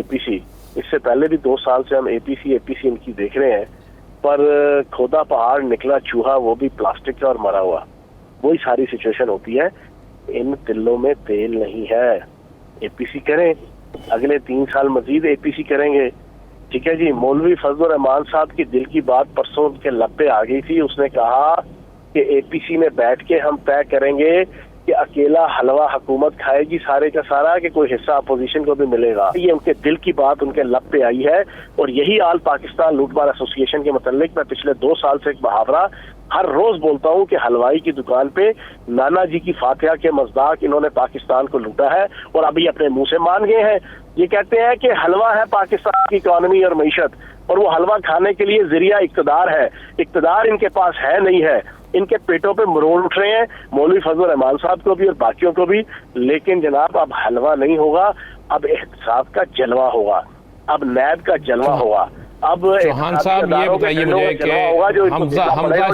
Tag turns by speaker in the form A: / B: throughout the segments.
A: APC, اس سے پہلے بھی 2 سال سے ہم اے پی سی ان کی دیکھ رہے ہیں، پر کھودا پہاڑ نکلا چوہا، وہ بھی پلاسٹک کا اور مرا ہوا، وہی ساری سچویشن ہوتی ہے. ان تلوں میں تیل نہیں ہے. اے پی سی کریں، اگلے 3 سال مزید اے پی سی کریں گے. ٹھیک ہے جی. مولوی فضل الرحمان صاحب کی دل کی بات پرسوں کے لب پہ آ گئی تھی. اس نے کہا کہ اے پی سی میں بیٹھ کے ہم طے کریں گے کہ اکیلا حلوہ حکومت کھائے گی سارے کا سارا کہ کوئی حصہ اپوزیشن کو بھی ملے گا. یہ ان کے دل کی بات ان کے لب پہ آئی ہے. اور یہی آل پاکستان لوٹ مار ایسوسی ایشن کے متعلق میں پچھلے 2 سال سے ایک محاورہ ہر روز بولتا ہوں کہ حلوائی کی دکان پہ نانا جی کی فاتحہ کے مزداق انہوں نے پاکستان کو لوٹا ہے اور ابھی اپنے منہ سے مان گئے ہیں. یہ کہتے ہیں کہ حلوہ ہے پاکستان کی اکانومی اور معیشت، اور وہ حلوہ کھانے کے لیے ذریعہ اقتدار ہے. اقتدار ان کے پاس ہے نہیں ہے. ان کے پیٹوں پہ مروڑ اٹھ رہے ہیں مولوی فضل الرحمان صاحب کو بھی اور باقیوں کو بھی. لیکن جناب اب حلوہ نہیں ہوگا، اب احتساب کا جلوہ ہوگا، اب نیب کا جلوہ ہوگا. اب
B: چوہان صاحب یہ بتائیے مجھے کہ حمزہ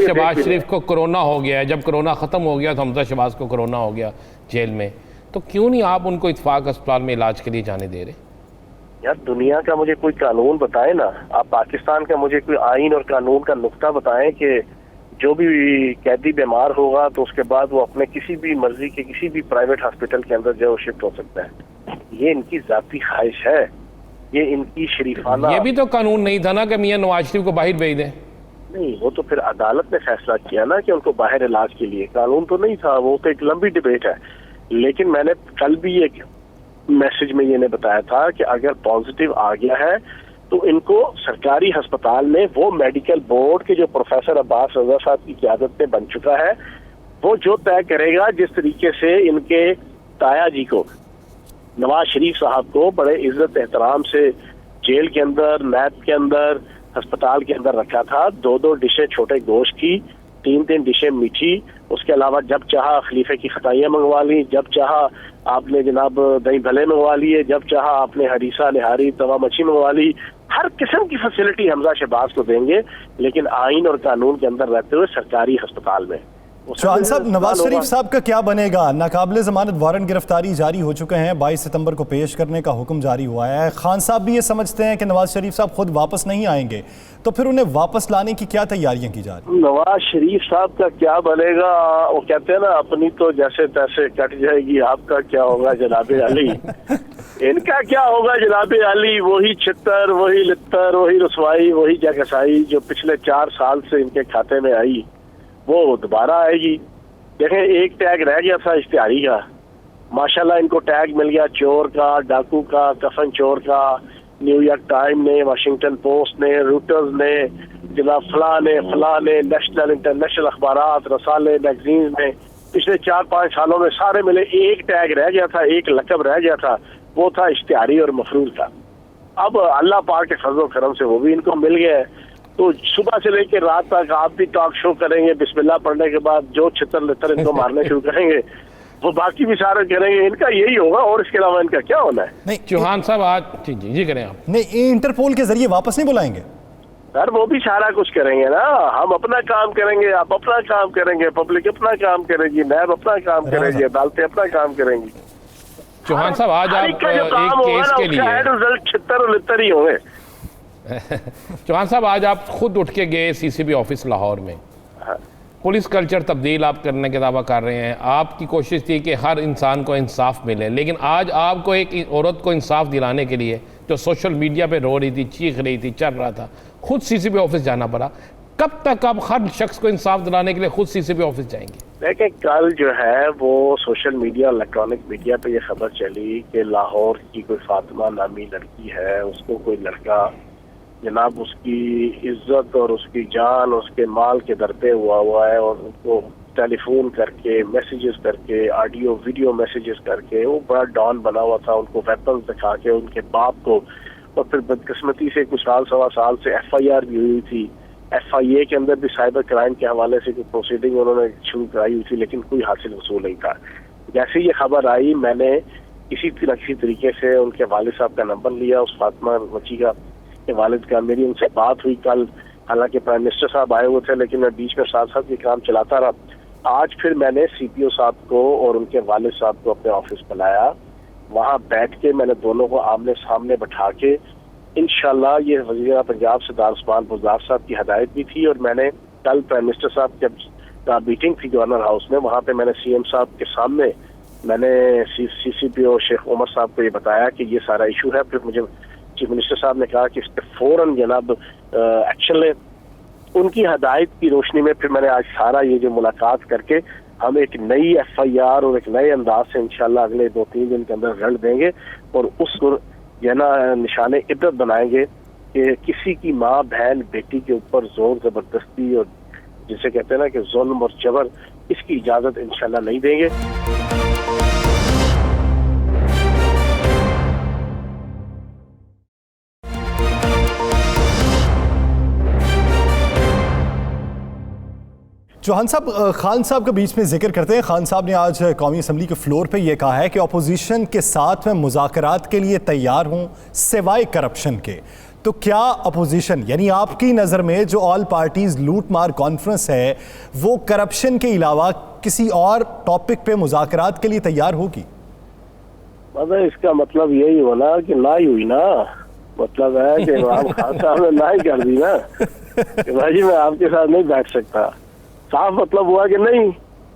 B: شہباز شریف کو کرونا ہو گیا ہے. جب کرونا ختم ہو گیا تو حمزہ شہباز کو کرونا ہو گیا جیل میں، تو کیوں نہیں آپ ان کو اتفاق اسپتال میں علاج کے لیے جانے دے رہے؟
A: یار دنیا کا مجھے کوئی قانون بتائیں نا. آپ پاکستان کا مجھے کوئی آئین اور قانون کا نقطہ بتائیں کہ جو بھی قیدی بیمار ہوگا تو اس کے بعد وہ اپنے کسی بھی مرضی کے کسی بھی پرائیویٹ ہاسپٹل کے اندر جو ہے وہ شفٹ ہو سکتا ہے. یہ ان کی ذاتی خواہش ہے، یہ ان کی شریفانہ.
B: یہ بھی تو قانون نہیں تھا نا کہ میاں نواز شریف کو باہر بھیج دیں؟
A: نہیں، وہ تو پھر عدالت نے فیصلہ کیا نا کہ ان کو باہر علاج کے لیے. قانون تو نہیں تھا، وہ تو ایک لمبی ڈبیٹ ہے. لیکن میں نے کل بھی ایک میسج میں یہ نے بتایا تھا کہ اگر پازیٹیو آ گیا ہے تو ان کو سرکاری ہسپتال میں وہ میڈیکل بورڈ کے جو پروفیسر عباس رضا صاحب کی قیادت میں بن چکا ہے، وہ جو طے کرے گا جس طریقے سے ان کے تایا جی کو نواز شریف صاحب کو بڑے عزت احترام سے جیل کے اندر، نیب کے اندر، ہسپتال کے اندر رکھا تھا. 2 ڈشیں چھوٹے گوشت کی، 3 ڈشیں میٹھی، اس کے علاوہ جب چاہا خلیفے کی خطائیاں منگوا لی، جب چاہا آپ نے جناب دہی بھلے منگوا لیے، جب چاہا آپ نے ہریسہ نہاری توا مچھی منگوا لی. ہر قسم کی فیسلٹی حمزہ شہباز کو دیں گے، لیکن آئین اور قانون کے اندر رہتے ہوئے سرکاری ہسپتال میں.
C: چوہان صاحب، نواز شریف صاحب کا کیا بنے گا؟ ناقابل ضمانت وارنٹ گرفتاری جاری ہو چکے ہیں، 22 ستمبر کو پیش کرنے کا حکم جاری ہوا ہے. خان صاحب بھی یہ سمجھتے ہیں کہ نواز شریف صاحب خود واپس نہیں آئیں گے، تو پھر انہیں واپس لانے کی کیا تیاریاں کی جا رہی ہیں؟
A: نواز شریف صاحب کا کیا بنے گا؟ وہ کہتے ہیں نا اپنی تو جیسے تیسے کٹ جائے گی، آپ کا کیا ہوگا جناب علی؟ ان کا کیا ہوگا جناب علی؟ وہی چھتر، وہی لتر، وہی رسوائی، وہی جگسائی جو پچھلے 4 سال سے ان کے کھاتے میں آئی وہ دوبارہ آئے گی. دیکھیں، ایک ٹیگ رہ گیا تھا اشتہاری کا، ماشاءاللہ ان کو ٹیگ مل گیا چور کا، ڈاکو کا، کفن چور کا. نیو یارک ٹائم نے، واشنگٹن پوسٹ نے، روٹرز نے، جناب فلاں نے نیشنل انٹرنیشنل اخبارات، رسالے، میگزین میں پچھلے 4-5 سالوں میں سارے ملے. ایک ٹیگ رہ گیا تھا، ایک لقب رہ گیا تھا، وہ تھا اشتہاری اور مفرور کا. اب اللہ پاک کے فضل و کرم سے وہ بھی ان کو مل گیا ہے. تو صبح سے لے کے رات تک آپ بھی ٹاک شو کریں گے، بسم اللہ پڑھنے کے بعد جو چھتر لتر ان کو مارنے شروع کریں گے وہ باقی بھی سارے کریں گے. ان کا یہی ہوگا اور اس کے علاوہ ان کا کیا ہونا ہے؟
C: نہیں
B: چوہان صاحب آج جی کریں آپ.
C: نہیں، انٹرپول کے ذریعے واپس نہیں بلائیں گے
A: سر؟ وہ بھی سارا کچھ کریں گے نا. ہم اپنا کام کریں گے، آپ اپنا کام کریں گے، پبلک اپنا کام کرے گی، نیب اپنا کام کرے گی، عدالتیں اپنا کام کریں گی.
B: چوہان صاحب آج آپ ایک کیس کے لیے
A: رزلٹ چھتر اور لتر ہی ہوں گے.
B: چوہان صاحب آج آپ خود اٹھ کے گئے سی سی بی آفس لاہور میں، پولیس کلچر تبدیل آپ کرنے کا دعویٰ کر رہے ہیں. آپ کی کوشش تھی کہ ہر انسان کو انصاف ملے، لیکن آج آپ کو ایک عورت کو انصاف دلانے کے لیے جو سوشل میڈیا پہ رو رہی تھی، چیخ رہی تھی، چل رہا تھا، خود سی سی بی آفس جانا پڑا. کب تک آپ ہر شخص کو انصاف دلانے کے لیے خود سی سی بی آفس جائیں گے؟
A: دیکھیں، کل جو ہے وہ سوشل میڈیا، الیکٹرانک میڈیا پہ یہ خبر چلی کہ لاہور کی کوئی فاطمہ نامی لڑکی ہے، اس کو کوئی لڑکا جناب اس کی عزت اور اس کی جان اس کے مال کے در پہ ہوا ہے، اور ان کو ٹیلی فون کر کے، میسیجز کر کے، آڈیو ویڈیو میسیجز کر کے، وہ بڑا ڈان بنا ہوا تھا، ان کو ویپنز دکھا کے ان کے باپ کو. اور پھر بدقسمتی سے کچھ سال 1.25 سال سے ایف آئی آر بھی ہوئی تھی. ایف آئی اے کے اندر بھی سائبر کرائم کے حوالے سے کوئی پروسیڈنگ انہوں نے شروع کرائی ہوئی تھی، لیکن کوئی حاصل وصول نہیں تھا. جیسے یہ خبر آئی میں نے کسی طریقے سے ان کے والد صاحب کا نمبر لیا، اس فاطمہ بچی کا کے والد کا. میری ان سے بات ہوئی کل، حالانکہ پرائم منسٹر صاحب آئے ہوئے تھے لیکن میں بیچ میں ساتھ یہ کام چلاتا رہا. آج پھر میں نے سی پی او صاحب کو اور ان کے والد صاحب کو اپنے آفس بلایا. وہاں بیٹھ کے میں نے دونوں کو آمنے سامنے بٹھا کے انشاءاللہ یہ وزیر پنجاب سردار عثمان بزدار صاحب کی ہدایت بھی تھی، اور میں نے کل پرائم منسٹر صاحب جب میٹنگ تھی گورنر ہاؤس میں، وہاں پہ میں نے سی ایم صاحب کے سامنے میں نے سی پی او شیخ عمر صاحب کو یہ بتایا کہ یہ سارا ایشو ہے. پھر مجھے چیف منسٹر صاحب نے کہا کہ اس پہ فوراً جناب ایکشن لیں. ان کی ہدایت کی روشنی میں پھر میں نے آج سارا یہ جو ملاقات کر کے ہم ایک نئی ایف آئی آر اور ایک نئے انداز سے انشاءاللہ اگلے 2-3 دن کے اندر رزلٹ دیں گے، اور اس کو نشان عبرت بنائیں گے کہ کسی کی ماں بہن بیٹی کے اوپر زور زبردستی اور جسے کہتے ہیں نا کہ ظلم اور جبر، اس کی اجازت انشاءاللہ نہیں دیں گے.
C: چوہان صاحب، خان صاحب کا بیچ میں ذکر کرتے ہیں. خان صاحب نے آج قومی اسمبلی کے فلور پہ یہ کہا ہے کہ اپوزیشن کے ساتھ میں مذاکرات کے لیے تیار ہوں سوائے کرپشن کے. تو کیا اپوزیشن، یعنی آپ کی نظر میں جو آل پارٹیز لوٹ مار کانفرنس ہے، وہ کرپشن کے علاوہ کسی اور ٹاپک پہ مذاکرات کے لیے تیار ہوگی؟
A: اس کا مطلب یہی ہونا کہ نہ ہی ہوئی نا. مطلب ہے کہ عمران خان صاحب نے نہ ہی کر دی نا کہ بھائی میں آپ کے ساتھ نہیں بیٹھ سکتا. صاف مطلب ہوا کہ نہیں.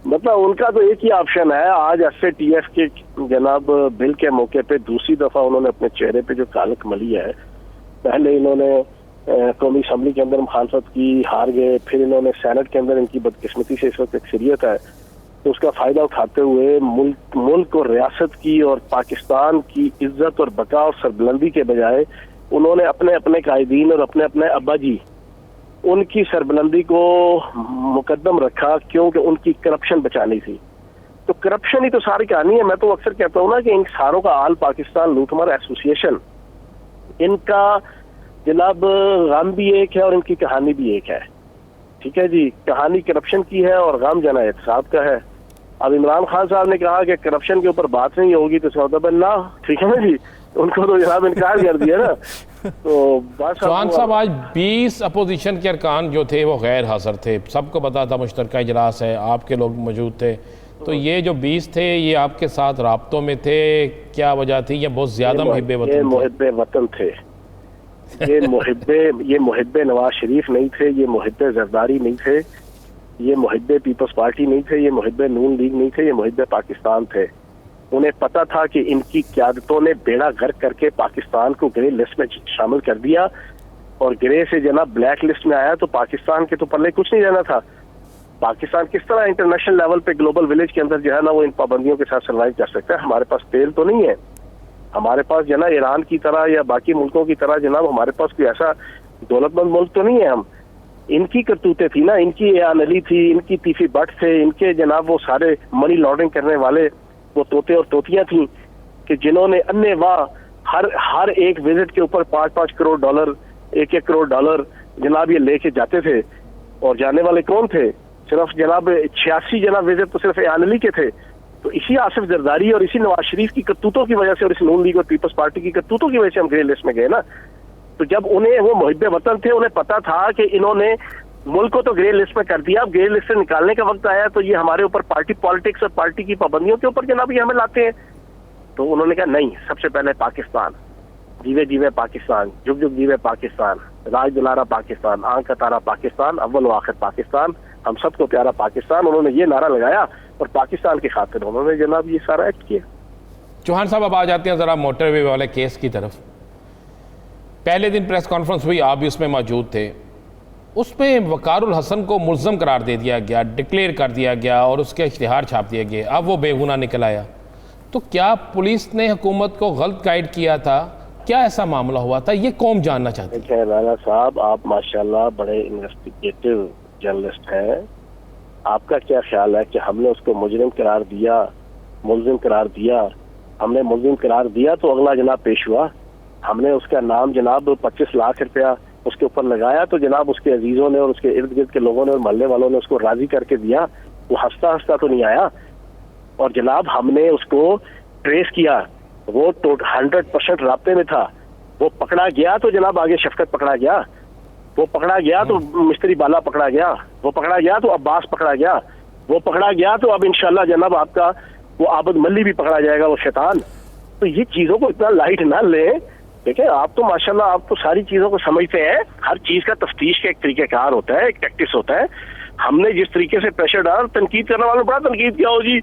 A: مطلب ان کا تو ایک ہی آپشن ہے. آج ایس اے ٹی ایف کے جناب بل کے موقع پہ دوسری دفعہ انہوں نے اپنے چہرے پہ جو کالک ملی ہے. پہلے انہوں نے قومی اسمبلی کے اندر مخالفت کی، ہار گئے. پھر انہوں نے سینٹ کے اندر ان کی بدقسمتی سے اس وقت اکثریت ہے، تو اس کا فائدہ اٹھاتے ہوئے ملک اور ریاست کی اور پاکستان کی عزت اور بقا اور سربلندی کے بجائے انہوں نے اپنے اپنے قائدین اور اپنے اپنے ابا جی ان کی سربلندی کو مقدم رکھا، کیونکہ ان کی کرپشن بچانی تھی. تو کرپشن ہی تو ساری کہانی ہے. میں تو اکثر کہتا ہوں نا کہ ان ساروں کا آل پاکستان لوٹ مار ایسوسیشن، ان کا جناب غم بھی ایک ہے اور ان کی کہانی بھی ایک ہے. ٹھیک ہے جی، کہانی کرپشن کی ہے اور غم جنا احتساب کا ہے. اب عمران خان صاحب نے کہا کہ کرپشن کے اوپر بات نہیں ہوگی تو اس کا مطلب نہ، ٹھیک ہے نا جی، ان کو تو جناب انکار کر دیا نا. تو
B: چوہان صاحب، آج 20 اپوزیشن کے ارکان جو تھے وہ غیر حاضر تھے. سب کو پتا تھا مشترکہ اجلاس ہے، آپ کے لوگ موجود تھے. تو یہ جو 20 تھے یہ آپ کے ساتھ رابطوں میں تھے، کیا وجہ تھی؟ یہ بہت زیادہ محب وطن تھے.
A: یہ محب وطن تھے. یہ محب نواز شریف نہیں تھے، یہ محب زرداری نہیں تھے، یہ محب پیپلز پارٹی نہیں تھے، یہ محب نون لیگ نہیں تھے، یہ محب پاکستان تھے. انہیں پتا تھا کہ ان کی قیادتوں نے بیڑا غرق کر کے پاکستان کو گرے لسٹ میں شامل کر دیا، اور گرے سے جناب بلیک لسٹ میں آیا تو پاکستان کے تو پلے کچھ نہیں رہنا تھا. پاکستان کس طرح انٹرنیشنل لیول پہ گلوبل ولیج کے اندر جو ہے نا وہ ان پابندیوں کے ساتھ سروائیو کر سکتا ہے؟ ہمارے پاس تیل تو نہیں ہے، ہمارے پاس جناب ایران کی طرح یا باقی ملکوں کی طرح جناب ہمارے پاس کوئی ایسا دولت مند ملک تو نہیں ہے. ہم ان کی کرتوتیں تھی نا، ان کی ایان علی تھی، ان کی تیفی بٹ تھے، ان کے جناب وہ سارے منی لانڈرنگ کرنے والے وہ طوطے اور طوطیاں تھیں کہ جنہوں نے انے واہ ہر ایک وزٹ کے اوپر 5-5 کروڑ ڈالر، 1-1 کروڑ ڈالر جناب یہ لے کے جاتے تھے. اور جانے والے کون تھے؟ صرف جناب 86 جناب وزٹ تو صرف ایان علی کے تھے. تو اسی آصف زرداری اور اسی نواز شریف کی کرتوتوں کی وجہ سے اور اس نون لیگ اور پیپلز پارٹی کی کرتوتوں کی وجہ سے ہم گرے لسٹ میں گئے نا. تو جب انہیں وہ محب وطن تھے، انہیں پتا تھا کہ انہوں نے ملک کو تو گرے لسٹ میں کر دیا، اب گرے لسٹ سے نکالنے کا وقت آیا تو یہ ہمارے اوپر پارٹی پالیٹکس اور پارٹی کی پابندیوں کے اوپر جناب یہ ہمیں لاتے ہیں. تو انہوں نے کہا نہیں، سب سے پہلے پاکستان، جیوے جیوے پاکستان، جگ جگ جیوے پاکستان، راج دلارا پاکستان، آنکھ کتارا پاکستان، اول و آخر پاکستان، ہم سب کو پیارا پاکستان. انہوں نے یہ نعرہ لگایا اور پاکستان کی خاطر انہوں نے جناب یہ سارا ایکٹ کیا.
B: چوہان صاحب، اب آ جاتے ہیں ذرا موٹر وے والے کیس کی طرف. پہلے دن پریس کانفرنس ہوئی، آپ بھی اس میں موجود تھے. اس میں وقار الحسن کو ملزم قرار دے دیا گیا، ڈکلیئر کر دیا گیا اور اس کے اشتہار چھاپ دیا گیا. اب وہ بے گناہ نکل آیا. تو کیا پولیس نے حکومت کو غلط گائیڈ کیا تھا؟ کیا ایسا معاملہ ہوا تھا؟ یہ قوم جاننا چاہتی ہے.
A: رانا صاحب، آپ ماشاءاللہ بڑے انویسٹیگیٹو جرنلسٹ ہیں. آپ کا کیا خیال ہے کہ ہم نے اس کو مجرم قرار دیا، ملزم قرار دیا؟ ہم نے ملزم قرار دیا تو اگلا جناب پیش ہوا. ہم نے اس کا نام جناب 25 لاکھ روپیہ اس کے اوپر لگایا تو جناب اس کے عزیزوں نے اور اس کے ارد گرد کے لوگوں نے اور محلے والوں نے اس کو راضی کر کے دیا. وہ ہنستا ہنستا تو نہیں آیا. اور جناب ہم نے اس کو ٹریس کیا، وہ 100% رابطے میں تھا. وہ پکڑا گیا تو جناب آگے شفقت پکڑا گیا، وہ پکڑا گیا تو مستری بالا پکڑا گیا، وہ پکڑا گیا تو عباس پکڑا گیا، وہ پکڑا گیا تو اب انشاءاللہ جناب آپ کا وہ عابد ملی بھی پکڑا جائے گا، وہ شیطان. تو یہ چیزوں کو اتنا لائٹ نہ لیں. دیکھیں آپ تو ماشاءاللہ آپ تو ساری چیزوں کو سمجھتے ہیں. ہر چیز کا تفتیش کا ایک طریقہ کار ہوتا ہے, ایک ٹیکٹس ہوتا ہے. ہم نے جس طریقے سے پریشر ڈالا, تنقید کرنے والوں نے بڑا تنقید کیا ہو جی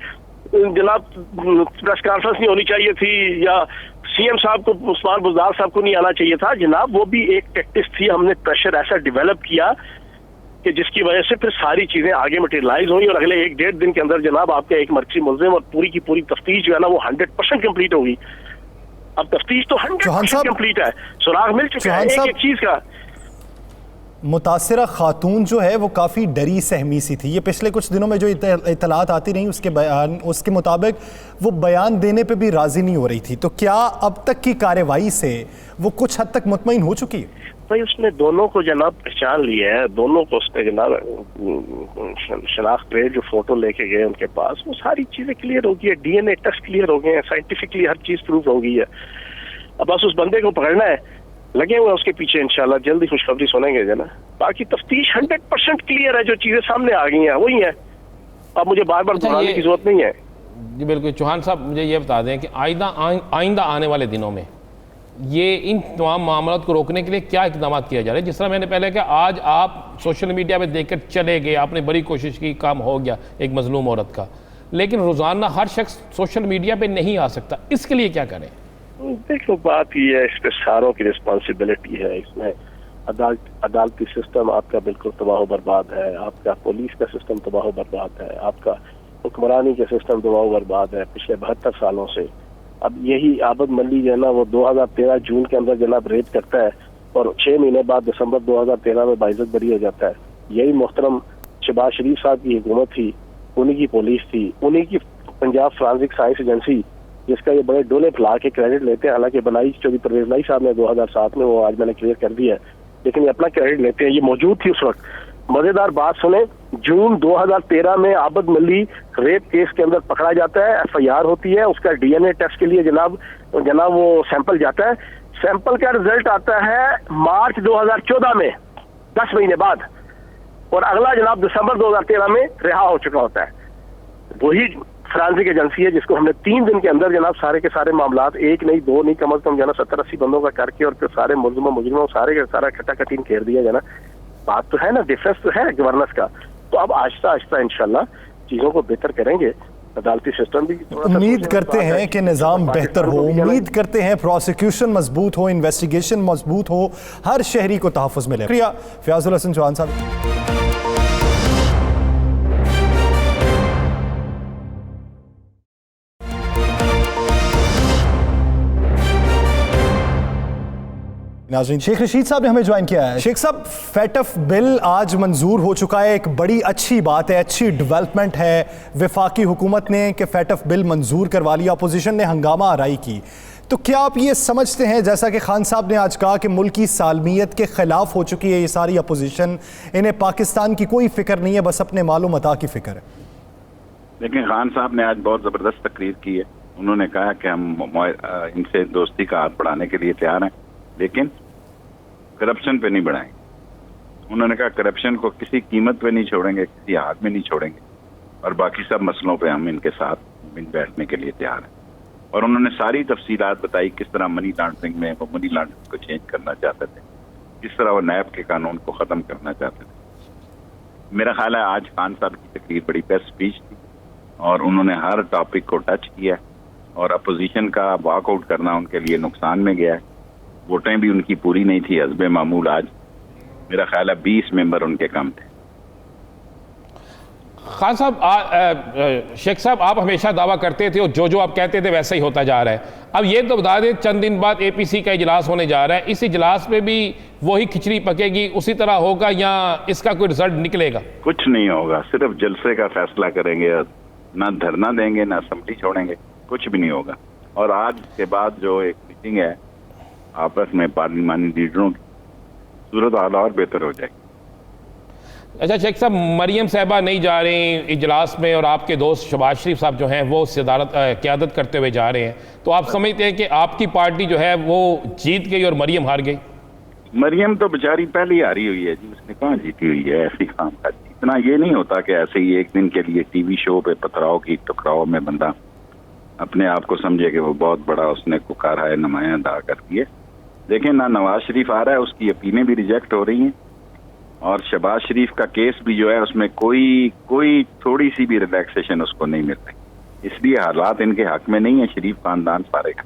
A: جناب پریس کانفرنس نہیں ہونی چاہیے تھی, یا سی ایم صاحب کو عثمان بزدار صاحب کو نہیں آنا چاہیے تھا. جناب وہ بھی ایک ٹیکٹس تھی, ہم نے پریشر ایسا ڈیولپ کیا کہ جس کی وجہ سے پھر ساری چیزیں آگے مٹیریلائز ہوئی, اور اگلے 1-1.5 دن کے اندر جناب آپ کا ایک مرکزی ملزم اور پوری کی پوری تفتیش جو ہے نا وہ 100% کمپلیٹ ہوگی. اب تفتیش تو 100% کمپلیٹ ہے, سراغ مل چکا ہے ایک چیز کا.
C: متاثرہ خاتون جو ہے وہ کافی ڈری سہمی سی تھی. یہ پچھلے کچھ دنوں میں جو اطلاعات آتی رہیں اس کے مطابق وہ بیان دینے پہ بھی راضی نہیں ہو رہی تھی. تو کیا اب تک کی کارروائی سے وہ کچھ حد تک مطمئن ہو چکی ہے؟
A: بھائی اس نے دونوں کو جناب پہچان لیا ہے, دونوں کو اس نے جناب شناخت جو فوٹو لے کے گئے ان کے پاس, وہ ساری چیزیں کلیئر ہو گئی ہے, D N A test clear ہو گئے ہیں, سائنٹیفکلی ہر چیز پروف ہو گئی ہے. اب بس اس بندے کو پکڑنا ہے, لگے ہوئے اس کے پیچھے, انشاءاللہ جلدی خوشخبری سنیں گے جنا. باقی تفتیش 100% کلیئر ہے, جو چیزیں سامنے آ گئی ہیں وہی ہیں, اب مجھے بار بار دہرانے کی ضرورت نہیں ہے.
B: جی بالکل. چوہان صاحب مجھے یہ بتا دیں کہ آئندہ آنے والے دنوں میں یہ ان تمام معاملات کو روکنے کے لیے کیا اقدامات کیا جا رہے ہیں؟ جس طرح میں نے پہلے کہا, آج آپ سوشل میڈیا پہ دیکھ کر چلے گئے, آپ نے بڑی کوشش کی, کام ہو گیا ایک مظلوم عورت کا, لیکن روزانہ ہر شخص سوشل میڈیا پہ نہیں آ سکتا, اس کے لیے کیا کریں؟
A: دیکھو بات یہ ہے, اس پہ ساروں کی رسپانسبلٹی ہے. اس میں عدالتی سسٹم آپ کا بالکل تباہ و برباد ہے, آپ کا پولیس کا سسٹم تباہ و برباد ہے, آپ کا حکمرانی کا سسٹم تباہ و برباد ہے پچھلے 72 سالوں سے. اب یہی عابد ملی جو ہے نا وہ 2013 جون کے اندر جناب ریپ کرتا ہے, اور 6 مہینے بعد دسمبر 2013 میں باعزت بری ہو جاتا ہے. یہی محترم شہباز شریف صاحب کی حکومت تھی, انہی کی پولیس تھی, انہی کی پنجاب فرانزک سائنس ایجنسی, جس کا یہ بڑے ڈولے پھلا کے کریڈٹ لیتے ہیں. حالانکہ بنائی چودھری پرویز لائی صاحب نے 2007 میں, وہ آج میں نے کلیئر کر دیا ہے, لیکن یہ اپنا کریڈٹ لیتے ہیں. یہ موجود تھی اس وقت. مزیدار بات سنیں, جون 2013 میں عابد ملی ریپ کیس کے اندر پکڑا جاتا ہے, ایف آئی آر ہوتی ہے, اس کا ڈی این اے ٹیسٹ کے لیے جناب وہ سیمپل جاتا ہے. سیمپل کا رزلٹ آتا ہے مارچ 2014 میں, 10 مہینے بعد, اور اگلا جناب دسمبر 2013 میں رہا ہو چکا ہوتا ہے. وہی فرانزک ایجنسی ہے جس کو ہم نے 3 دن کے اندر جناب سارے کے سارے معاملات, ایک نہیں دو نہیں, کم از کم جناب 70-80 بندوں کا کر کے, اور پھر سارے مجرموں سارے کا سارا کھٹا کٹین گھیر دیا جانا. بات تو ہے نا, ڈفرینس تو ہے گورننس کا. تو اب آہستہ آہستہ انشاءاللہ چیزوں کو بہتر کریں گے. عدالتی سسٹم بھی
C: امید کرتے ہیں کہ نظام بہتر ہو, امید کرتے ہیں پروسیکیوشن مضبوط ہو, انویسٹیگیشن مضبوط ہو, ہر شہری کو تحفظ ملے. شکریہ فیاض الحسن چوہان صاحب. ناظرین, شیخ رشید صاحب نے ہمیں جوائن کیا ہے. شیخ صاحب, فیٹف بل آج منظور ہو چکا ہے, ایک بڑی اچھی بات ہے, اچھی ڈیولپمنٹ ہے. وفاقی حکومت نے کہ فیٹف بل منظور کروا لیا, اپوزیشن نے ہنگامہ آرائی کی. تو کیا آپ یہ سمجھتے ہیں, جیسا کہ خان صاحب نے آج کہا, کہ ملک کی سالمیت کے خلاف ہو چکی ہے یہ ساری اپوزیشن, انہیں پاکستان کی کوئی فکر نہیں ہے, بس اپنے مال و متاع کی فکر ہے؟
D: لیکن خان صاحب نے آج بہت زبردست تقریر کی ہے. انہوں نے کہا کہ ہم ان سے دوستی کا ہاتھ بڑھانے کے لیے تیار ہیں, لیکن کرپشن پہ نہیں بڑھائیں گے. انہوں نے کہا کرپشن کو کسی قیمت پہ نہیں چھوڑیں گے, کسی ہاتھ میں نہیں چھوڑیں گے, اور باقی سب مسئلوں پہ ہم ان کے ساتھ بیٹھنے کے لیے تیار ہیں. اور انہوں نے ساری تفصیلات بتائی, کس طرح منی لانڈرنگ میں وہ منی لانڈرنگ کو چینج کرنا چاہتے تھے, کس طرح وہ نیب کے قانون کو ختم کرنا چاہتے تھے. میرا خیال ہے آج خان صاحب کی تقریر بڑی بیسٹ اسپیچ تھی, اور انہوں نے ہر ٹاپک کو ٹچ کیا, اور اپوزیشن کا واک آؤٹ کرنا ان کے لیے نقصان میں گیا ہے. ووٹیں بھی ان کی پوری نہیں تھی حسب معمول. آج میرا خیال ہے 20 ممبر ان کے کم تھے.
B: خان صاحب, شیخ صاحب, آپ ہمیشہ دعویٰ کرتے تھے, اور جو آپ کہتے تھے ویسا ہی ہوتا جا رہا ہے. اب یہ تو بتا دیں, چند دن بعد اے پی سی کا اجلاس ہونے جا رہا ہے, اس اجلاس میں بھی وہی کھچڑی پکے گی, اسی طرح ہوگا, یا اس کا کوئی رزلٹ نکلے گا؟
D: کچھ نہیں ہوگا, صرف جلسے کا فیصلہ کریں گے, نہ دھرنا دیں گے, نہ اسمبلی چھوڑیں گے, کچھ بھی نہیں ہوگا. اور آج کے بعد جو ایک میٹنگ ہے آپس میں پارلیمانی لیڈروں کی, صورت حال اور بہتر ہو جائے گی.
B: اچھا شیخ صاحب, مریم صاحبہ نہیں جا رہے ہیں اجلاس میں, اور آپ کے دوست شہباز شریف صاحب جو ہیں وہ صدارت قیادت کرتے ہوئے جا رہے ہیں, تو آپ سمجھتے ہیں کہ آپ کی پارٹی جو ہے وہ جیت گئی اور مریم ہار گئی؟
D: مریم تو بیچاری پہلے ہی ہاری ہوئی ہے جی, اس نے کہاں جیتی ہوئی ہے. ایسی کام کا اتنا یہ نہیں ہوتا کہ ایسے ہی ایک دن کے لیے ٹی وی شو پہ پتھراؤ کی ٹکراؤ میں بندہ اپنے آپ کو سمجھے کہ وہ بہت بڑا اس نے کارہائے نمایاں ادا کر دیے. دیکھیں نہ نواز شریف آ رہا ہے, اس کی اپیلیں بھی ریجیکٹ ہو رہی ہیں, اور شہباز شریف کا کیس بھی جو ہے اس میں کوئی تھوڑی سی بھی ریلیکسیشن اس کو نہیں مل رہی, اس لیے حالات ان کے حق میں نہیں ہیں. شریف خاندان سارے کا.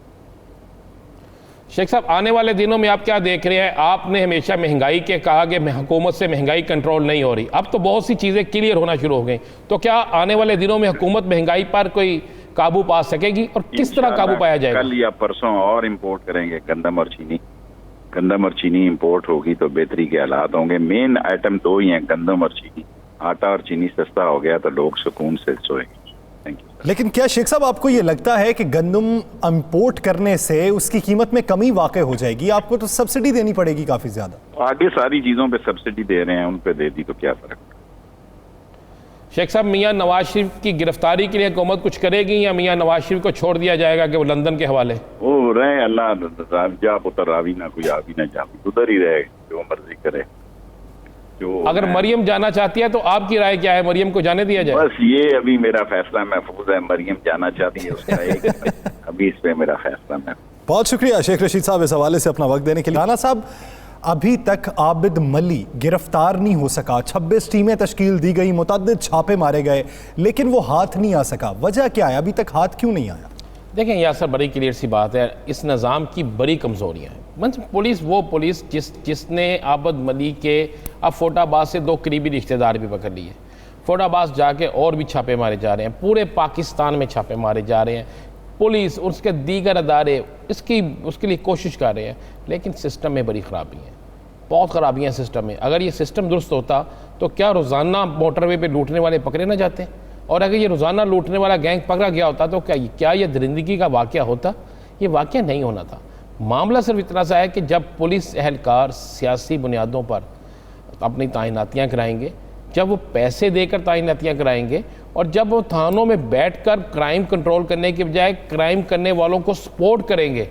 B: شیخ صاحب, آنے والے دنوں میں آپ کیا دیکھ رہے ہیں؟ آپ نے ہمیشہ مہنگائی کے کہا کہ حکومت سے مہنگائی کنٹرول نہیں ہو رہی, اب تو بہت سی چیزیں کلیئر ہونا شروع ہو گئی, تو کیا آنے والے دنوں میں حکومت مہنگائی پر کوئی قابو پا سکے گی, اور کس طرح قابو پایا جائے گا؟
D: کل یا پرسوں اور امپورٹ کریں گے گندم اور چینی امپورٹ ہوگی تو بہتری کے حالات ہوں گے. مین آئٹم دو ہی ہیں, گندم اور چینی. آٹا اور چینی سستا ہو گیا تو لوگ سکون سے سوئیں گے.
C: لیکن کیا شیخ صاحب آپ کو یہ لگتا ہے کہ گندم امپورٹ کرنے سے اس کی قیمت میں کمی واقع ہو جائے گی؟ آپ کو تو سبسڈی دینی پڑے گی کافی زیادہ.
D: آگے ساری چیزوں پہ سبسڈی دے رہے ہیں, ان پہ دے دی تو کیا فرق.
B: شیخ صاحب, میاں نواز شریف کی گرفتاری کے لیے حکومت کچھ کرے گی, یا میاں نواز شریف کو چھوڑ دیا جائے گا کہ وہ لندن کے حوالے؟
D: وہ رہے, اللہ جا پتر راوی نہ کوئی آوی نہ جا, ادھر ہی رہے, جو مرضی کرے.
B: اگر مریم جانا چاہتی ہے تو آپ کی رائے کیا ہے, مریم کو جانے دیا جائے؟
D: بس یہ ابھی میرا فیصلہ محفوظ ہے. مریم جانا چاہتی ہے اس کا ایک, ابھی اس پہ میرا فیصلہ محفوظ.
C: بہت شکریہ شیخ رشید صاحب اس حوالے سے اپنا وقت دینے کے لیے. رانا صاحب, ابھی تک عابد ملی گرفتار نہیں ہو سکا, 26 ٹیمیں تشکیل دی گئی, متعدد چھاپے مارے گئے, لیکن وہ ہاتھ نہیں آ سکا. وجہ کیا ہے, ابھی تک ہاتھ کیوں نہیں آیا؟
B: دیکھیں یاسر, بڑی کلیئر سی بات ہے, اس نظام کی بڑی کمزوریاں ہیں. پولیس وہ پولیس جس نے عابد ملی کے اب فوٹا باز سے 2 قریبی رشتہ دار بھی پکڑ لیے. فوٹا باز جا کے اور بھی چھاپے مارے جا رہے ہیں, پورے پاکستان میں چھاپے مارے جا رہے ہیں. پولیس اور اس کے دیگر ادارے اس کے لیے کوشش کر رہے ہیں, لیکن سسٹم میں بڑی خرابی ہیں, بہت خرابیاں سسٹم میں. اگر یہ سسٹم درست ہوتا تو کیا روزانہ موٹر وے پہ لوٹنے والے پکڑے نہ جاتے؟ اور اگر یہ روزانہ لوٹنے والا گینگ پکڑا گیا ہوتا تو کیا یہ درندگی کا واقعہ ہوتا؟ یہ واقعہ نہیں ہونا تھا. معاملہ صرف اتنا سا ہے کہ جب پولیس اہلکار سیاسی بنیادوں پر اپنی تعیناتیاں کرائیں گے, جب وہ پیسے دے کر تعیناتیاں کرائیں گے, اور جب وہ تھانوں میں بیٹھ کر کرائم کنٹرول کرنے کے بجائے کرائم کرنے والوں کو سپورٹ کریں گے,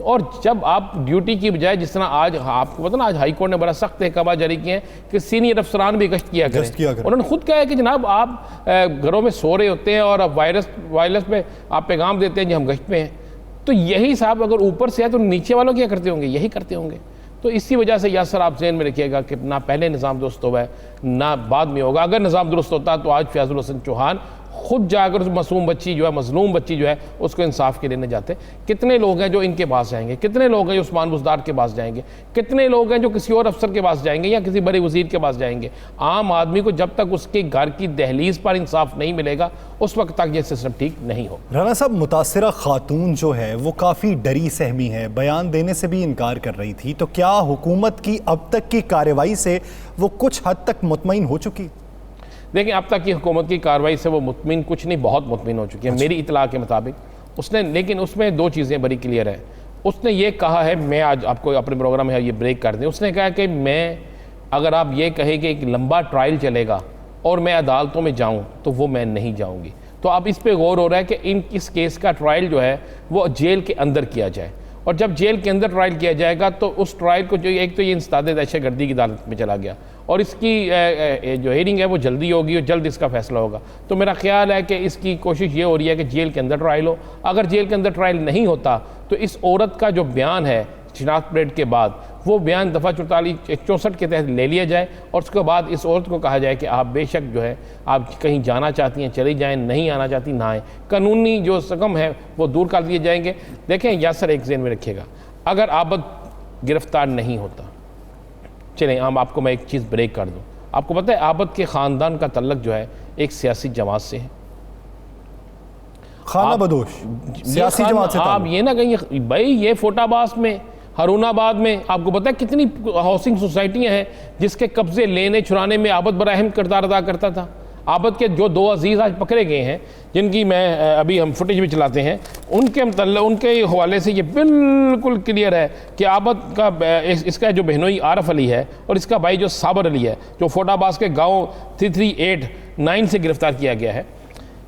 B: اور جب آپ ڈیوٹی کی بجائے, جس طرح آج آپ کو پتہ نا, آج ہائی کورٹ نے بڑا سخت احکامات جاری کیے ہیں کہ سینئر افسران بھی گشت کیا کریں. انہوں نے خود کہا ہے کہ جناب آپ گھروں میں سو رہے ہوتے ہیں اور اب وائرس پہ آپ پیغام دیتے ہیں جی ہم گشت میں ہیں. تو یہی صاحب اگر اوپر سے ہے تو نیچے والوں کیا کرتے ہوں گے؟ یہی کرتے ہوں گے. تو اسی وجہ سے یاسر آپ ذہن میں رکھیے گا کہ نہ پہلے نظام درست ہوا ہے نہ بعد میں ہوگا. اگر نظام درست ہوتا تو آج فیاض الحسن چوہان خود جا کر اس معصوم بچی جو ہے, مظلوم بچی جو ہے, اس کو انصاف کے لینے جاتے. کتنے لوگ ہیں جو ان کے پاس جائیں گے, کتنے لوگ ہیں جو عثمان بزدار کے پاس جائیں گے, کتنے لوگ ہیں جو کسی اور افسر کے پاس جائیں گے یا کسی بڑے وزیر کے پاس جائیں گے. عام آدمی کو جب تک اس کے گھر کی دہلیز پر انصاف نہیں ملے گا اس وقت تک یہ سسٹم ٹھیک نہیں ہو.
C: رانا صاحب, متاثرہ خاتون جو ہے وہ کافی ڈری سہمی ہے, بیان دینے سے بھی انکار کر رہی تھی, تو کیا حکومت کی اب تک کی کارروائی سے وہ کچھ حد تک مطمئن ہو چکی؟
B: دیکھیں, اب تک کی حکومت کی کارروائی سے وہ مطمئن کچھ نہیں, بہت مطمئن ہو چکی ہے میری اطلاع کے مطابق. اس نے, لیکن اس میں 2 چیزیں بڑی کلیئر ہیں. اس نے یہ کہا ہے, میں آج آپ کو اپنے پروگرام میں یہ بریک کر دیں, اس نے کہا کہ میں, اگر آپ یہ کہیں کہ ایک لمبا ٹرائل چلے گا اور میں عدالتوں میں جاؤں تو وہ میں نہیں جاؤں گی. تو اب اس پہ غور ہو رہا ہے کہ اس کیس کا ٹرائل جو ہے وہ جیل کے اندر کیا جائے, اور جب جیل کے اندر ٹرائل کیا جائے گا تو اس ٹرائل کو جو ایک تو یہ انسداد دہشت گردی کی عدالت میں چلا گیا, اور اس کی جو ہیئرنگ ہے وہ جلدی ہوگی اور جلد اس کا فیصلہ ہوگا. تو میرا خیال ہے کہ اس کی کوشش یہ ہو رہی ہے کہ جیل کے اندر ٹرائل ہو. اگر جیل کے اندر ٹرائل نہیں ہوتا تو اس عورت کا جو بیان ہے شناخت پریڈ کے بعد, وہ بیان دفعہ 64 کے تحت لے لیا جائے, اور اس کے بعد اس عورت کو کہا جائے کہ آپ بے شک جو ہے آپ کہیں جانا چاہتی ہیں چلی جائیں, نہیں آنا چاہتی نہ آئیں. قانونی جو سقم ہے وہ دور کر دیے جائیں گے. دیکھیں یاسر, ایک ذہن میں رکھیے گا, اگر عابد گرفتار نہیں ہوتا, چلیں آپ کو میں ایک چیز بریک کر دوں, آپ کو پتہ ہے عابد کے خاندان کا تعلق جو ہے ایک سیاسی جماعت سے ہے,
C: خانہ بدوش سیاسی جماعت سے.
B: آپ یہ نہ کہیں بھائی یہ فوٹا باز میں, ہارون آباد میں آپ کو پتہ ہے کتنی ہاؤسنگ سوسائٹیاں ہیں جس کے قبضے لینے چھڑانے میں عابد بڑا اہم کردار ادا کرتا تھا. عابد کے جو 2 عزیز آج پکڑے گئے ہیں, جن کی میں ابھی ہم فوٹیج بھی چلاتے ہیں, ان کے حوالے سے یہ بالکل کلیئر ہے کہ عابد کا اس کا جو بہنوئی عارف علی ہے اور اس کا بھائی جو صابر علی ہے, جو فوٹا باز کے گاؤں 3389 سے گرفتار کیا گیا ہے,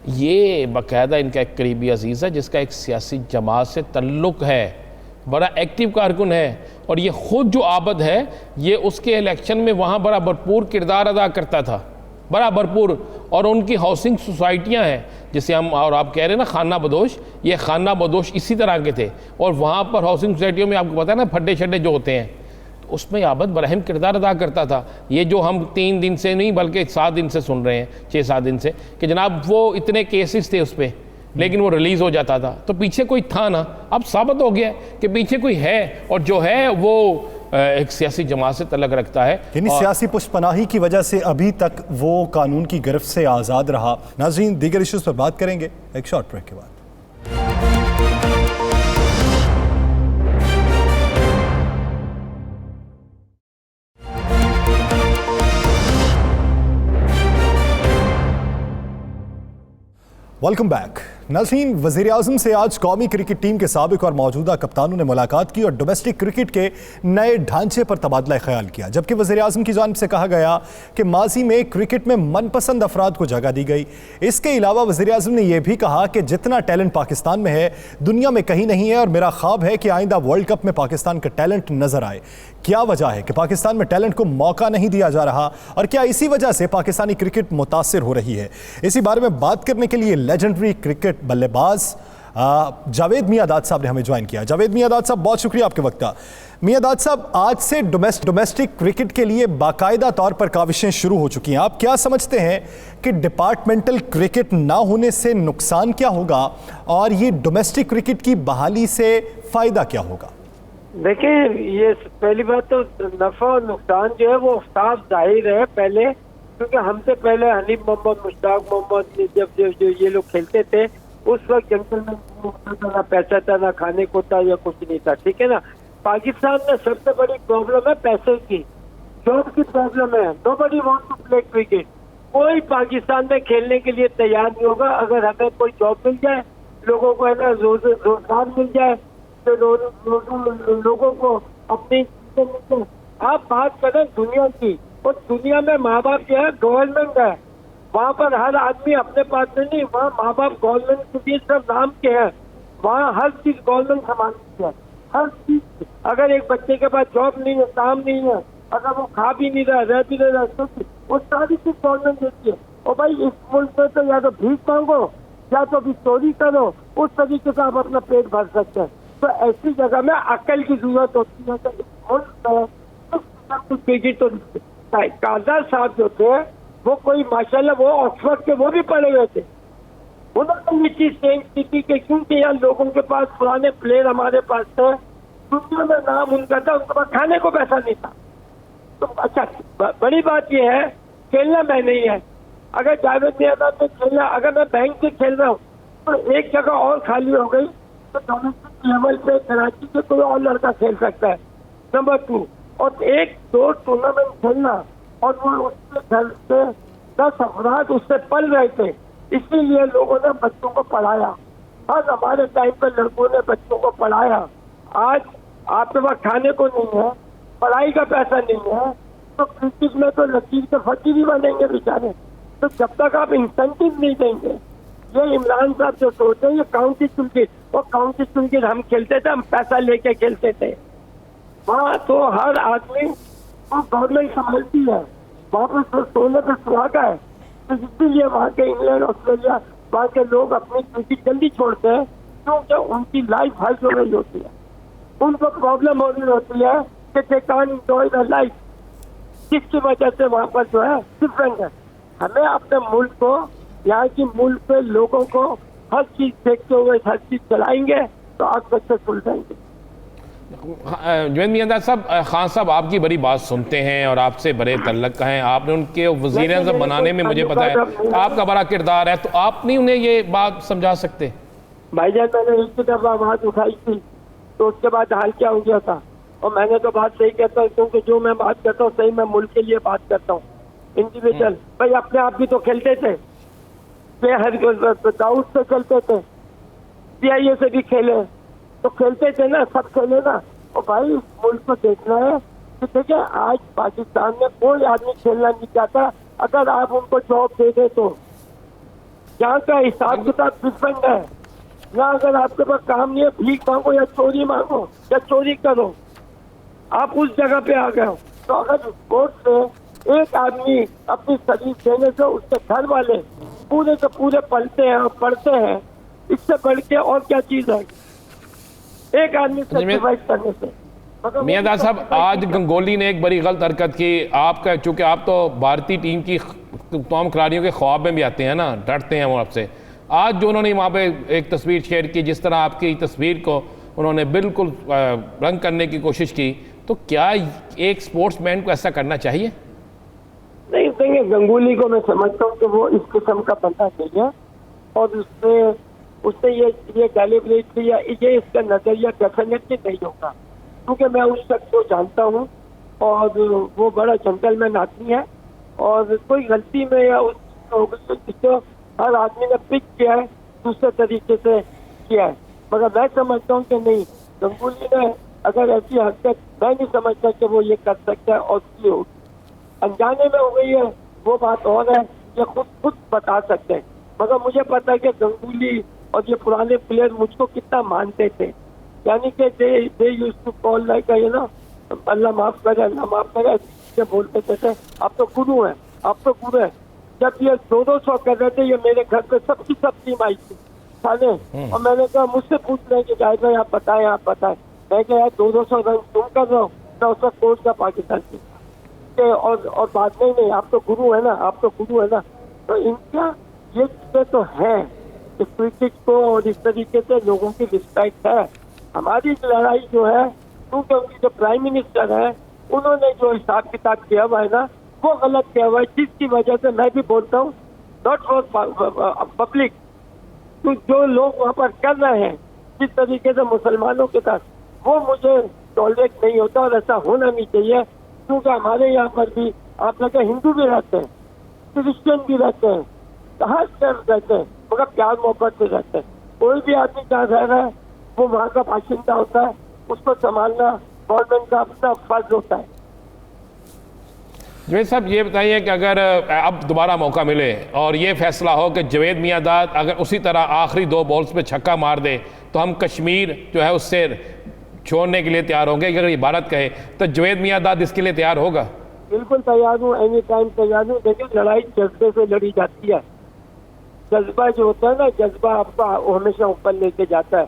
B: یہ باقاعدہ ان کا ایک قریبی عزیز ہے جس کا ایک سیاسی جماعت سے تعلق ہے, بڑا ایکٹیو کارکن ہے. اور یہ خود جو عابد ہے یہ اس کے الیکشن میں وہاں بڑا بھرپور کردار ادا کرتا تھا, بڑا بھرپور. اور ان کی ہاؤسنگ سوسائٹیاں ہیں جسے ہم اور آپ کہہ رہے ہیں نا خانہ بدوش، یہ خانہ بدوش اسی طرح کے تھے، اور وہاں پر ہاؤسنگ سوسائٹیوں میں آپ کو پتہ ہے نا پھڈے شڈے جو ہوتے ہیں، اس میں عابد برہم کردار ادا کرتا تھا. یہ جو ہم 3 دن سے نہیں بلکہ 7 دن سے سن رہے ہیں، 6-7 دن سے، کہ جناب وہ اتنے کیسز تھے اس پہ، لیکن وہ ریلیز ہو جاتا تھا. تو پیچھے کوئی تھا نا، اب ثابت ہو گیا کہ پیچھے کوئی ہے، اور جو ہے وہ ایک سیاسی جماعت سے تعلق رکھتا ہے.
C: یعنی سیاسی پشت پناہی کی وجہ سے ابھی تک وہ قانون کی گرفت سے آزاد رہا. ناظرین دیگر ایشوز پر بات کریں گے ایک شارٹ بریک کے بعد. Welcome back. ناظرین، وزیر اعظم سے آج قومی کرکٹ ٹیم کے سابق اور موجودہ کپتانوں نے ملاقات کی اور ڈومیسٹک کرکٹ کے نئے ڈھانچے پر تبادلہ خیال کیا، جبکہ وزیر اعظم کی جانب سے کہا گیا کہ ماضی میں کرکٹ میں من پسند افراد کو جگہ دی گئی. اس کے علاوہ وزیر اعظم نے یہ بھی کہا کہ جتنا ٹیلنٹ پاکستان میں ہے دنیا میں کہیں نہیں ہے، اور میرا خواب ہے کہ آئندہ ورلڈ کپ میں پاکستان کا ٹیلنٹ نظر آئے. کیا وجہ ہے کہ پاکستان میں ٹیلنٹ کو موقع نہیں دیا جا رہا، اور کیا اسی وجہ سے پاکستانی کرکٹ متاثر ہو رہی ہے؟ اسی بارے میں بات کرنے کے لیے لیجنڈری کرکٹ بلے باز جاوید میاں-داد صاحب نے ہمیں جوائن کیا. جاوید میاں-داد صاحب، بہت شکریہ آپ کے وقت کا. میاں-داد صاحب، آج سے ڈومیسٹک کرکٹ کے لیے باقاعدہ طور پر کاوشیں شروع ہو چکی ہیں. آپ کیا سمجھتے ہیں کہ ڈپارٹمنٹل کرکٹ نہ ہونے سے نقصان کیا ہوگا، اور یہ ڈومیسٹک کرکٹ کی بحالی سے فائدہ کیا ہوگا؟
E: دیکھیں، یہ پہلی بات تو نفع اور نقصان جو ہے وہ صاف ظاہر ہے پہلے، کیونکہ ہم سے پہلے حنیف محمد، مشتاق محمد جب جو یہ لوگ کھیلتے تھے اس وقت جنگل میں نہ پیسہ تھا، نہ کھانے کو تھا، یا کچھ نہیں تھا. ٹھیک ہے نا. پاکستان میں سب سے بڑی پرابلم ہے پیسے کی، جاب کی پرابلم ہے. نو بڈی وانٹ ٹو پلے کرکٹ. کوئی پاکستان میں کھیلنے کے لیے تیار نہیں ہوگا اگر ہمیں کوئی جاب مل جائے، لوگوں کو ہے نا روزگار مل جائے، لوگوں کو اپنی. آپ بات کریں دنیا کی، اور دنیا میں ماں باپ جو ہے گورنمنٹ ہے، وہاں پر ہر آدمی اپنے پاس میں نہیں، وہاں ماں باپ گورنمنٹ کے لیے صرف نام کے ہیں. وہاں ہر چیز گورنمنٹ سنبھالتی ہے، ہر چیز. اگر ایک بچے کے پاس جاب نہیں ہے، کام نہیں ہے، اگر وہ کھا بھی نہیں رہا، رہ بھی نہیں رہا، وہ ساری چیز گورنمنٹ دیتی ہے. اور بھائی اس ملک میں تو یا تو بھیک مانگو یا تو بھی چوری کرو، اس طریقے سے آپ اپنا پیٹ بھر سکتے ہیں. تو ایسی جگہ میں عقل کی ضرورت ہوتی ہے. تو اس ملک میں قاضی صاحب جو تھے وہ کوئی ماشاءاللہ وہ آکسفورڈ کے وہ بھی پڑھے ہوئے تھے. انہوں نے یہ چیز چینج کی تھی کہ کیونکہ یار لوگوں کے پاس پرانے پلیئر ہمارے پاس تھے، دنیا میں نام ان کا تھا، ان کے پاس کھانے کو پیسہ نہیں تھا. تو اچھا بڑی بات یہ ہے کھیلنا میں نہیں ہے. اگر جاوید میاں-داد میں کھیلنا، اگر میں بینک سے کھیل رہا ہوں تو ایک جگہ اور خالی ہو گئی تو ڈومیسٹک لیول پہ کراچی سے کوئی اور لڑکا کھیل سکتا ہے. نمبر 2، اور 1-2 ٹورنامنٹ کھیلنا، اور وہ اس کے گھر سے 10 افراد اس سے پل رہے تھے، اسی لیے لوگوں نے بچوں کو پڑھایا. بس ہمارے ٹائم پہ لڑکوں نے بچوں کو پڑھایا. آج آپ کے پاس کھانے کو نہیں ہے، پڑھائی کا پیسہ نہیں ہے، تو کرکٹ میں تو لکیر کے فقیر ہی بنیں گے بیچارے. تو جب تک آپ انسینٹیو نہیں دیں گے، یہ عمران صاحب جو سوچتے ہیں یہ کاؤنٹی کرکٹ، اور کاؤنٹی کرکٹ ہم کھیلتے تھے، ہم پیسہ لے کے کھیلتے تھے. وہاں تو ہر آدمی وہ گورنمنٹ سنبھالتی ہے، وہاں پہ سونے پہ سہاگا ہے. اسی لیے وہاں کے انگلینڈ، آسٹریلیا، وہاں کے لوگ اپنی کرکٹ جلدی چھوڑتے ہیں، کیونکہ ان کی لائف ہائٹ ہو رہی ہوتی ہے. ان کو پرابلم ہو رہی ہوتی ہے کہ they can enjoy the life, جس کی وجہ سے وہاں پر جو ہے ڈفرینٹ ہے. ہمیں اپنے ملک کو، یہاں کی ملک کے لوگوں کو ہر چیز دیکھتے ہوئے ہر چیز چلائیں گے تو آپ سکسیسفل رہیں گے.
B: جاوید میاں-داد صاحب، خان صاحب آپ کی بڑی بات سنتے ہیں اور آپ سے بڑے تعلق ہیں، آپ نے ان کے وزیر اعظم بنانے میں مجھے پتا ہے آپ کا بڑا کردار ہے، تو آپ نہیں انہیں یہ بات سمجھا سکتے؟
E: بھائی جان، میں نے ایک دفعہ آواز اٹھائی تھی تو اس کے بعد حال کیا ہو گیا تھا. اور میں نے تو بات صحیح کہتا ہوں، کیونکہ جو میں بات کرتا ہوں صحیح میں ملک کے لیے بات کرتا ہوں. انڈیویجل بھائی اپنے آپ بھی تو کھیلتے تھے، داؤد سے کھیلتے تھے، CIA سے بھی کھیلے، تو کھیلتے تھے نا، سب کھیلے نا. اور بھائی اس ملک کو دیکھنا ہے کہ دیکھیں آج پاکستان میں کوئی آدمی کھیلنا نہیں چاہتا اگر آپ ان کو جاب دے دیں تو. یہاں کا حساب کتاب ڈفرینٹ ہے. نہ اگر آپ کے پاس کام نہیں ہے، بھیک مانگو یا چوری مانگو یا چوری کرو، آپ اس جگہ پہ آ گئے ہو. تو اگر اسپورٹ سے ایک آدمی اپنی سروس دینے سے اس کے گھر والے پورے سے پورے پلتے ہیں اور پڑھتے ہیں، اس سے بڑھ کے اور کیا چیز ہے ایک آدمی سیکریفائز کرنے سے؟
B: میاں داد صاحب، آج گنگولی نے ایک بڑی غلط حرکت کی. آپ کا چونکہ آپ تو بھارتی ٹیم کی تمام کھلاڑیوں کے خواب میں بھی آتے ہیں نا، ڈرتے ہیں وہ آپ سے. آج جو انہوں نے وہاں پہ ایک تصویر شیئر کی، جس طرح آپ کی تصویر کو انہوں نے بالکل رنگ کرنے کی کوشش کی، تو کیا ایک سپورٹس مین کو ایسا کرنا چاہیے؟
E: نہیں دیکھیں، گنگولی کو میں سمجھتا ہوں کہ وہ اس قسم کا بندہ نہیں ہے، اور اس نے یہ ڈیلیبریٹ کیا، یہ اس کا نظریہ ڈیفینیٹلی نہیں ہوگا، کیونکہ میں اس شخص کو جانتا ہوں اور وہ بڑا جنٹل مین آدمی ہے، اور کوئی غلطی میں یا اس ہر آدمی نے پک کیا ہے دوسرے طریقے سے کیا ہے، مگر میں سمجھتا ہوں کہ نہیں، گنگولی نے اگر ایسی حرکت، میں نہیں سمجھتا کہ وہ یہ کر سکتا ہے، اور اس لیے انجانے میں ہو گئی ہے وہ بات اور ہے، یہ خود بتا سکتے ہیں. مگر مجھے پتا ہے کہ گنگولی اور یہ پرانے پلیئر مجھ کو کتنا مانتے تھے، یعنی کہ they use to call like نا، اللہ معاف کرے اللہ معاف کرے، سے بولتے تھے آپ تو گرو ہیں، آپ تو گرو ہیں. جب یہ 200 کر رہے تھے، یہ میرے گھر پہ سب ٹیم آئی تھی کھانے، اور میں نے کہا مجھ سے پوچھ رہے کہ جائے بھائی آپ بتائیں. میں کہ یار 200 رن تم کر رہا ہوں، میں اس وقت کوچ کا پاکستان کی، اور بات نہیں، آپ تو گرو ہے نا، آپ تو گرو ہے نا. تو ان کا یہ چیزیں تو ہیں کہ کرکٹ کو اور اس طریقے سے لوگوں کی رسپیکٹ ہے. ہماری لڑائی جو ہے، کیونکہ ان کی جو پرائم منسٹر ہے انہوں نے جو حساب کتاب کیا ہوا ہے نا، وہ غلط کیا ہوا ہے، جس کی وجہ سے میں بھی بولتا ہوں ناٹ فار پبلک، تو جو لوگ وہاں پر کر رہے ہیں جس طریقے سے مسلمانوں کے ساتھ، وہ مجھے ٹالریٹ نہیں ہوتا، اور ایسا ہونا نہیں چاہیے. کیونکہ ہمارے یہاں پر بھی آپ لوگ ہندو بھی رہتے ہیں، کرسچن بھی رہتے ہیں، ہر طرف رہتے ہیں، مگر پیار محبت سے رہتے ہیں. کوئی بھی آدمی جہاں رہ رہا ہے وہ وہاں کا باشندہ ہوتا ہے، اس کو سنبھالنا گورنمنٹ کا اپنا فرض ہوتا ہے.
B: جوید صاحب، یہ بتائیے کہ اگر اب دوبارہ موقع ملے اور یہ فیصلہ ہو کہ جوید میاں داد اگر اسی طرح آخری 2 بالز پہ چھکا مار دے تو ہم کشمیر جو ہے اس سے چھوڑنے کے لیے تیار ہوں گے، اگر یہ بھارت کہے تو جوید میاں داد اس کے لیے تیار ہوگا؟
E: بالکل تیار ہوں، اینی ٹائم تیار ہوں. دیکھیں، لڑائی جذبے سے لڑی جاتی ہے. جذبہ جو ہوتا ہے نا، جذبہ آپ کا ہمیشہ اوپر لے کے جاتا ہے.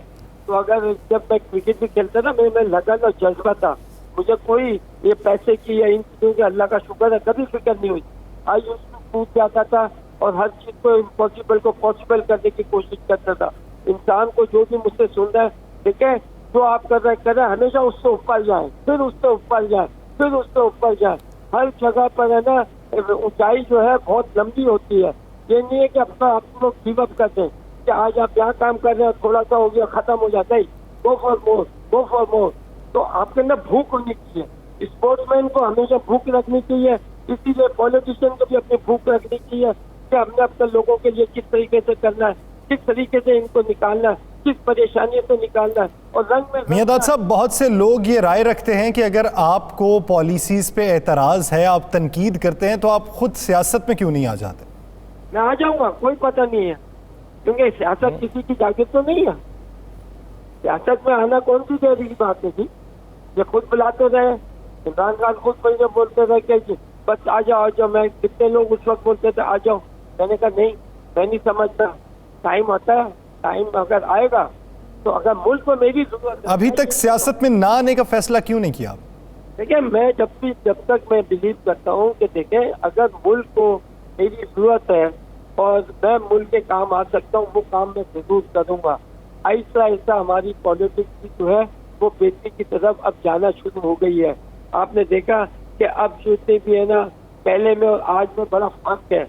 E: تو اگر جب میں کرکٹ بھی کھیلتا تھا، میں لگن اور جذبہ تھا، مجھے کوئی یہ پیسے کی یا ان چیزوں کی اللہ کا شکر ہے کبھی فکر نہیں ہوئی. آج اس کو کود جاتا تھا اور ہر چیز کو امپاسبل کو پاسبل کرنے کی کوشش کرتا تھا. انسان کو جو بھی مجھ سے سن رہا ہے، دیکھیں جو آپ کر رہے ہمیشہ اس سے اوپر جائیں، پھر اس سے اوپر جائیں، پھر اس سے اوپر جائیں. ہر جگہ پر ہے نا اونچائی جو ہے بہت لمبی ہوتی ہے. یہ نہیں ہے کہ اپنا آپ لوگ گیو اپ کر دیں کہ آج آپ یہاں کام کر رہے ہیں تھوڑا سا ہو گیا ختم ہو جاتا ہے، go for more, go for مور. تو آپ کے اندر بھوک ہونی چاہیے. اسپورٹس مین کو ہمیشہ بھوک رکھنی چاہیے، اسی لیے پولیٹیشین کو بھی اپنی بھوک رکھنی چاہیے کہ ہم نے اپنے لوگوں کے لیے کس طریقے سے کرنا ہے، کس طریقے سے ان کو نکالنا ہے، کس پریشانی سے نکالنا ہے. اور رنگ میں
C: میاں داد صاحب، بہت سے لوگ یہ رائے رکھتے ہیں کہ اگر آپ کو پالیسیز پہ اعتراض ہے، آپ تنقید کرتے ہیں، تو آپ خود سیاست میں کیوں نہیں آ جاتے؟
E: میں آ جاؤں گا، کوئی پتہ نہیں ہے، کیونکہ سیاست کسی کی جاگیر تو نہیں ہے. سیاست میں آنا کون سی ضروری بات ہے جی؟ یہ خود بلاتے رہے، عمران خان خود پہلے بولتے رہے کہ بس آ جاؤ. میں کتنے لوگ اس وقت بولتے تھے آ جاؤ، میں نے کہا نہیں، میں نہیں سمجھتا. ٹائم آتا ہے، ٹائم اگر آئے گا تو اگر ملک کو میری ضرورت ہے.
C: ابھی تک سیاست میں نہ آنے کا فیصلہ کیوں نہیں کیا آپ؟
E: دیکھیں، میں جب تک میں بلیو کرتا ہوں کہ دیکھیں اگر ملک کو میری ضرورت ہے اور میں ملک کے کام آ سکتا ہوں، وہ کام میں ضرور کروں گا. آہستہ آہستہ ہماری پالیٹکس کی جو ہے وہ بہتری کی طرف اب جانا شروع ہو گئی ہے. آپ نے دیکھا کہ اب جتنے بھی ہے نا، پہلے میں اور آج میں بڑا فرق ہے.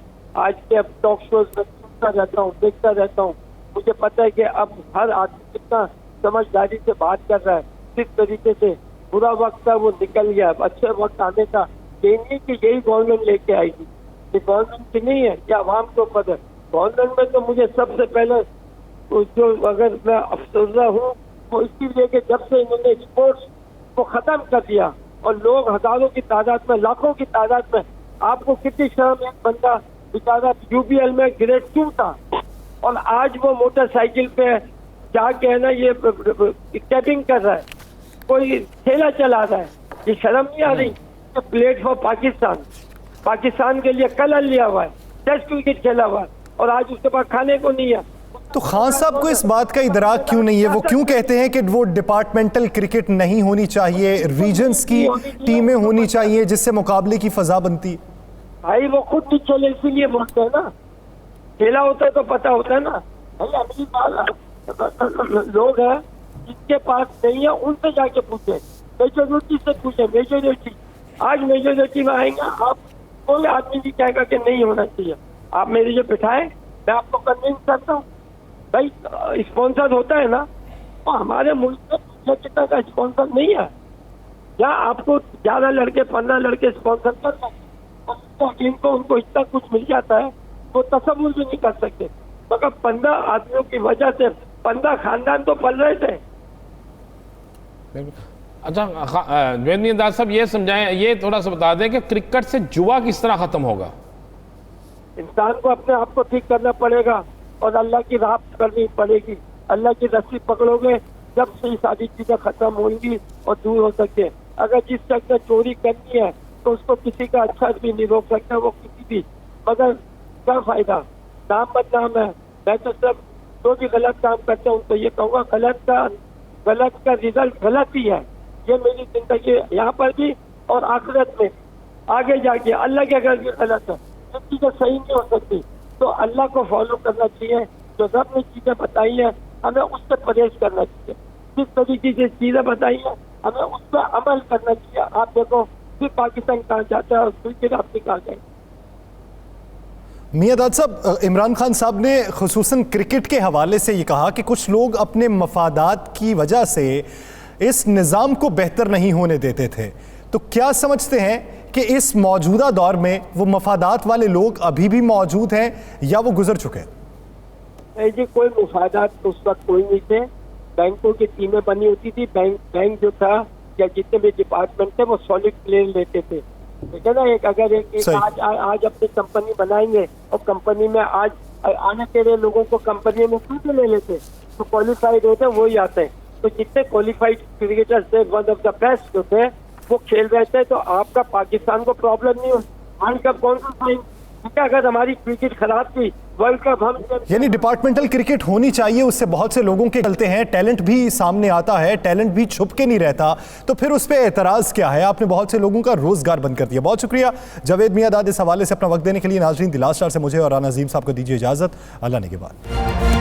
E: آج کے اب ٹاک شوز میں سنتا رہتا ہوں، دیکھتا رہتا ہوں، مجھے پتہ ہے کہ اب ہر آدمی کتنا سمجھداری سے بات کر رہا ہے، کس طریقے سے برا وقت تھا وہ نکل گیا. اب اچھے وقت آنے کا یہ نہیں کہ یہی گورنمنٹ لے کے آئے گی، یہ گورنمنٹ کی نہیں ہے، یہ عوام کے اوپر ہے. گورنمنٹ میں تو مجھے سب سے پہلے جو اگر میں افسردہ ہوں وہ اس لیے کہ جب سے انہوں نے اسپورٹس کو ختم کر دیا اور لوگ ہزاروں کی تعداد میں، لاکھوں کی تعداد میں، آپ کو کتنی شرم، ایک بندہ بیچارہ UBL میں گریڈ 2 تھا اور آج وہ موٹر سائیکل پہ جا کے ہے نا یہ کیپنگ کر رہا ہے، کوئی ٹھیلا چلا رہا ہے. یہ شرم نہیں آ رہی کہ پلیٹ فار پاکستان کے لیے کلر لیا ہوا ہے، ٹیسٹ کرکٹ کھیلا ہوا ہے. اور آج اس کے پاس کھانے کو نہیں ہے.
C: تو خان صاحب کو اس بات کا ادراک کیوں نہیں ہے؟ وہ کیوں کہتے ہیں کہ وہ ڈپارٹمنٹل کرکٹ نہیں ہونی چاہیے، ریجنز کی ٹیمیں ہونی چاہیے جس سے مقابلے کی فضا بنتی ہے؟
E: بھائی وہ خود نہیں کھیلے اسی لیے بولتے ہیں نا. کھیلا ہوتا ہے تو پتا ہوتا ہے نا. لوگ ہیں جن کے پاس نہیں ہے ان سے جا کے پوچھیں، میجورٹی سے پوچھیں. میجورٹی آج میجورٹی میں آئیں گے، آپ کوئی آدمی بھی کہے گا کہ نہیں ہونا چاہیے. آپ میرے جو بٹھائیں، میں آپ کو کنوینس کرتا ہوں. بھائی اسپانسر ہوتا ہے نا، تو ہمارے ملک میں کتنا کا اسپانسر نہیں ہے. یا آپ کو 11 لڑکے 15 لڑکے اسپانسر کر دیں ان کو اتنا کچھ مل جاتا ہے وہ تصور بھی نہیں کر سکتے. مگر 15 آدمیوں کی وجہ سے 15 خاندان تو پل رہے تھے.
B: اچھا جوید میاں داد صاحب یہ سمجھائیں، یہ تھوڑا سا بتا دیں کہ کرکٹ سے جوا کس طرح ختم ہوگا؟
E: انسان کو اپنے آپ کو ٹھیک کرنا پڑے گا اور اللہ کی راہ کرنی پڑے گی. اللہ کی رسی پکڑو گے جب سے یہ ساری چیزیں ختم ہوں گی اور دور ہو سکے. اگر جس شخص نے چوری کرنی ہے تو اس کو کسی کا اچھا بھی نہیں روک سکتا، وہ کسی بھی. مگر کیا فائدہ، نام بدنام ہے. میں تو صرف جو بھی غلط کام کرتے ہیں ان کو یہ کہوں گا غلط کا رزلٹ غلط ہی ہے. یہ میری زندگی یہاں پر بھی اور آخرت میں آگے جا کے اللہ کے گھر بھی غلط ہے. یہ چیزیں صحیح نہیں ہو سکتی. تو اللہ کو فالو کرنا چاہیے. جو رب نے چیزیں بتائی ہیں ہمیں اس سے پرہیز کرنا چاہیے. جس طریقے سے چیزیں بتائی ہیں ہمیں اس پہ عمل کرنا چاہیے. آپ دیکھو پھر پاکستان کہاں جاتا ہے اور پھر آپ کہاں گئے.
C: میاں داد صاحب، عمران خان صاحب نے خصوصاً کرکٹ کے حوالے سے یہ کہا کہ کچھ لوگ اپنے مفادات کی وجہ سے اس نظام کو بہتر نہیں ہونے دیتے تھے. تو کیا سمجھتے ہیں کہ اس موجودہ دور میں وہ مفادات والے لوگ ابھی بھی موجود ہیں یا وہ گزر چکے ہیں؟
E: نہیں جی، کوئی مفادات اس وقت کوئی نہیں تھے. بینکوں کی ٹیمیں بنی ہوتی تھی. بینک جو تھا یا جتنے بھی ڈپارٹمنٹ تھے وہ سالڈ پلیئر لیتے تھے. ٹھیک ہے نا. اگر آج اپنی کمپنی بنائیں گے اور کمپنی میں آج آنے کے لیے لوگوں کو کمپنی میں کیوں لے لیتے؟ تو کوالیفائڈ ہوتے ہیں وہی آتے ہیں. تو جتنے کوالیفائڈ کرکٹر تھے ون آف دا بیسٹ جو تھے وہ کھیل رہے تھے. تو آپ کا پاکستان کو پرابلم نہیں ہو. ورلڈ کپ کون سا سائن؟ اگر ہماری کرکٹ خراب تھی ورلڈ کپ ہم
C: یعنی ڈپارٹمنٹل کرکٹ ہونی چاہیے. اس سے بہت سے لوگوں کے چلتے ہیں، ٹیلنٹ بھی سامنے آتا ہے، ٹیلنٹ بھی چھپ کے نہیں رہتا. تو پھر اس پہ اعتراض کیا ہے؟ آپ نے بہت سے لوگوں کا روزگار بند کر دیا. بہت شکریہ جاوید میاں داد اس حوالے سے اپنا وقت دینے کے لیے. ناظرین، دی لاسٹ آور سے مجھے اور رانا عظیم صاحب کو دیجیے اجازت. اللہ نگہبان.